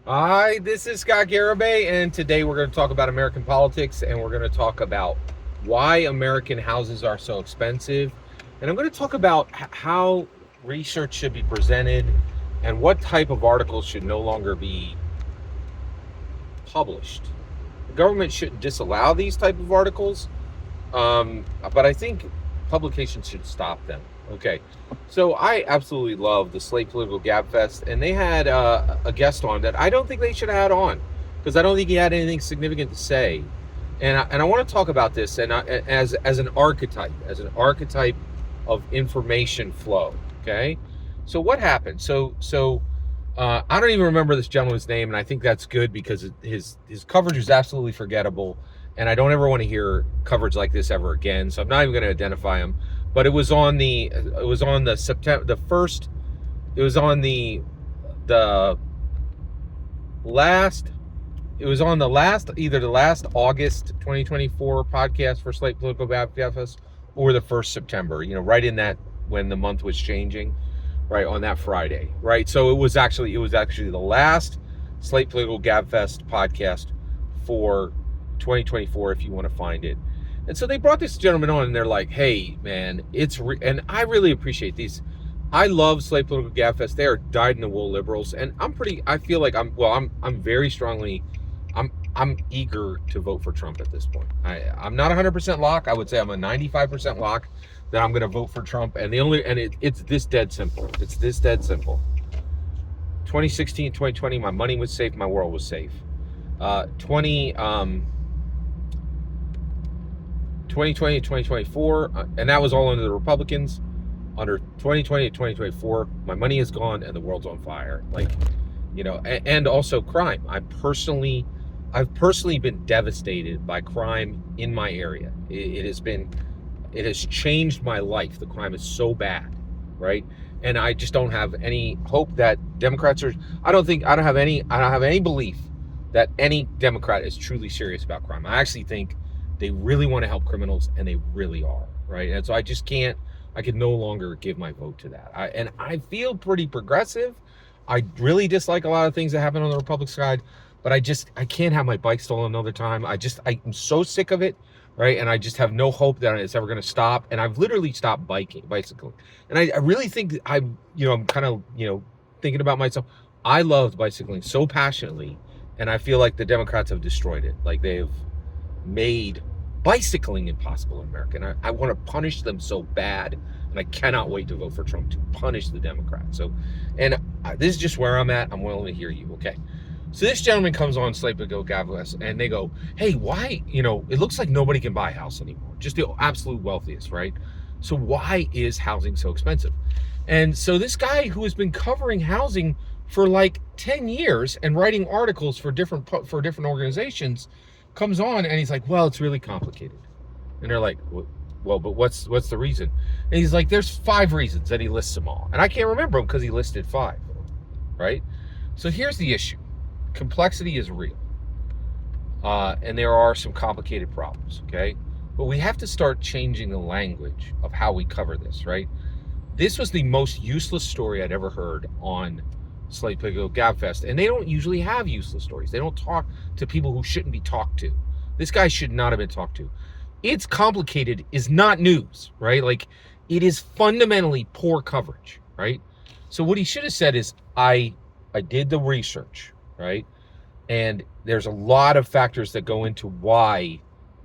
Hi, this is Scott Garibay, and today we're going to talk about American politics, and we're going to talk about why American houses are so expensive. And I'm going to talk about how research should be presented and what type of articles should no longer be published. The government shouldn't disallow these type of articles, but I think publications should stop them. Okay, so I absolutely love the Slate Political Gabfest, and they had a guest on that I don't think they should have had on because I don't think he had anything significant to say, and I want to talk about this as an archetype of information flow. Okay, so what happened? I don't even remember this gentleman's name, and I think that's good because his coverage was absolutely forgettable, and I don't ever want to hear coverage like this ever again. So I'm not even going to identify him. But it was on the September the first. It was on the last. It was on the last either the last August 2024 podcast for Slate Political Gabfest or the first September. Right in that when the month was changing, right on that Friday, right? So it was actually the last Slate Political Gabfest podcast for 2024 if you want to find it. And so they brought this gentleman on and they're like, "Hey man, and I really appreciate these. I love Slate Political Gabfest. They are dyed in the wool liberals, and I feel like I'm very strongly I'm eager to vote for Trump at this point. I'm not 100% lock. I would say I'm a 95% lock that I'm going to vote for Trump. And it's this dead simple. It's this dead simple. 2016, 2020, my money was safe. My world was safe. 2020 to 2024, and that was all under the Republicans. Under 2020 to 2024, my money is gone and the world's on fire. And also crime. I've personally been devastated by crime in my area. It has changed my life. The crime is so bad, right? And I just don't have any hope that Democrats are. I don't have any belief that any Democrat is truly serious about crime. I actually think they really want to help criminals, and they really are, right? And so I can no longer give my vote to that. I feel pretty progressive. I really dislike a lot of things that happen on the Republican side, but I can't have my bike stolen another time. I'm so sick of it, right? And I just have no hope that it's ever going to stop. And I've literally stopped bicycling. And I really think that I'm kind of, thinking about myself. I loved bicycling so passionately, and I feel like the Democrats have destroyed it. Like they've made bicycling impossible in America. And I want to punish them so bad. And I cannot wait to vote for Trump to punish the Democrats. This is just where I'm at. I'm willing to hear you. Okay. So this gentleman comes on Slate Political Gabfest, and they go, "Hey, why, it looks like nobody can buy a house anymore. Just the absolute wealthiest, right? So why is housing so expensive?" And so this guy who has been covering housing for like 10 years and writing articles for different organizations comes on and he's like, "Well, it's really complicated." And they're like, "Well, but what's the reason?" And he's like, "There's 5 reasons," and he lists them all. And I can't remember them because he listed 5, right? So here's the issue. Complexity is real. And there are some complicated problems, okay? But we have to start changing the language of how we cover this, right? This was the most useless story I'd ever heard on Slate Political Gabfest. And they don't usually have useless stories. They don't talk to people who shouldn't be talked to. This guy should not have been talked to. It's complicated is not news, right? Like, it is fundamentally poor coverage, right? So what he should have said is, I did the research, right? And there's a lot of factors that go into why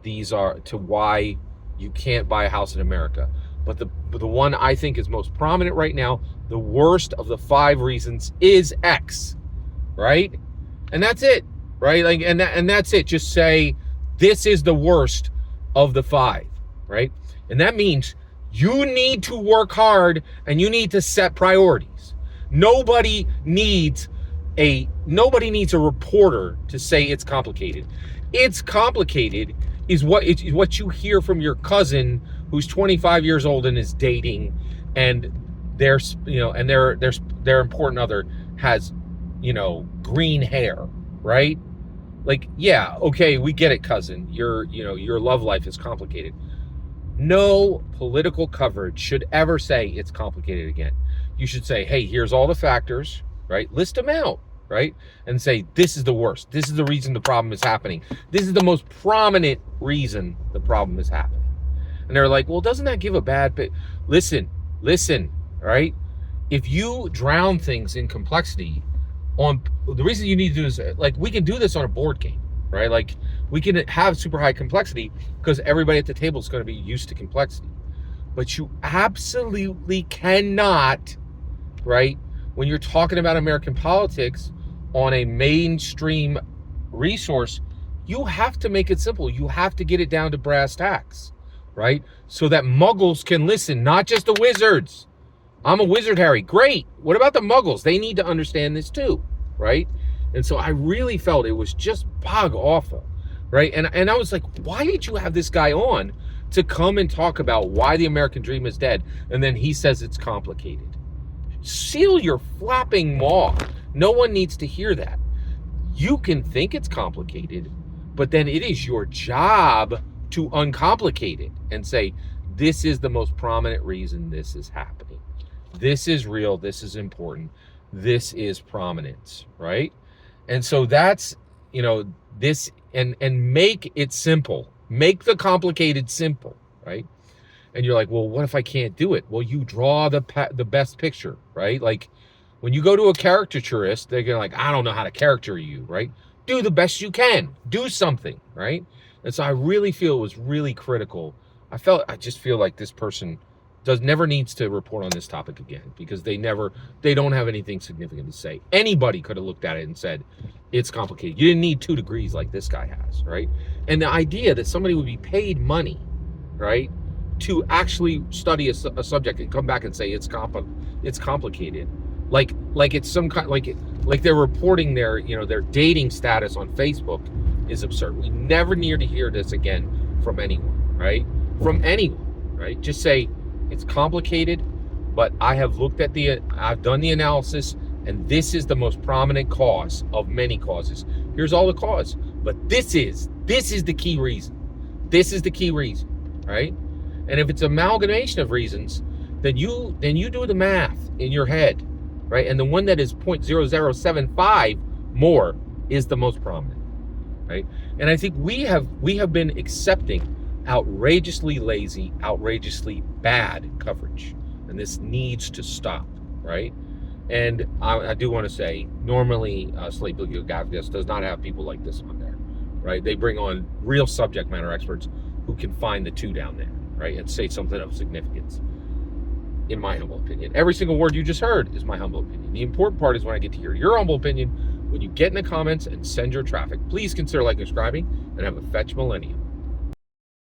you can't buy a house in America. But the one I think is most prominent right now, the worst of the 5 reasons is X, right? And that's it, right? Like, and that's it. Just say this is the worst of the 5, right? And that means you need to work hard and you need to set priorities. Nobody needs a reporter to say it's complicated. It's complicated is what you hear from your cousin who's 25 years old and is dating, and their important other has green hair, right? Like, yeah, okay, we get it, cousin. Your love life is complicated. No political coverage should ever say it's complicated again. You should say, hey, here's all the factors, right? List them out. right? And say, this is the worst. This is the reason the problem is happening. This is the most prominent reason the problem is happening. And they're like, well, doesn't that give a bad bit? Listen, right? If you drown things in complexity, the reason you need to do is, like, we can do this on a board game, right? Like, we can have super high complexity because everybody at the table is going to be used to complexity. But you absolutely cannot, right? When you're talking about American politics on a mainstream resource, you have to make it simple. You have to get it down to brass tacks, right? So that muggles can listen, not just the wizards. I'm a wizard, Harry. Great. What about the muggles? They need to understand this too, right? And so I really felt it was just bog awful, right? And I was like, why did you have this guy on to come and talk about why the American dream is dead? And then he says it's complicated. Seal your flapping maw. No one needs to hear that. You can think it's complicated, but then it is your job to uncomplicate it and say, this is the most prominent reason this is happening. This is real. This is important. This is prominence, right? And so that's, this, and make it simple. Make the complicated simple, right? And you're like, well, what if I can't do it? Well, you draw the best picture, right? Like, when you go to a caricaturist, they're going to like, I don't know how to caricature you, right? Do the best you can. Do something, right? And so I really feel it was really critical. I just feel like this person never needs to report on this topic again, because they don't have anything significant to say. Anybody could have looked at it and said, it's complicated. You didn't need 2 degrees like this guy has, right? And the idea that somebody would be paid money, right, to actually study a subject and come back and say it's complicated, like it's some kind, like they're reporting their dating status on Facebook, is absurd. We never need to hear this again from anyone, right? From anyone, right? Just say it's complicated, but I have I've done the analysis, and this is the most prominent cause of many causes. Here's all the cause, but this is the key reason. This is the key reason, right? And if it's an amalgamation of reasons, then you do the math in your head, right? And the one that is 0.0075 more is the most prominent, right? And I think we have been accepting outrageously lazy, outrageously bad coverage, and this needs to stop, right? And I do want to say, normally Slate Bibliographics does not have people like this on there, right? They bring on real subject matter experts who can find the two down there, right, and say something of significance, in my humble opinion. Every single word you just heard is my humble opinion. The important part is when I get to hear your humble opinion, when you get in the comments and send your traffic. Please consider liking and subscribing, and have a fetch millennium.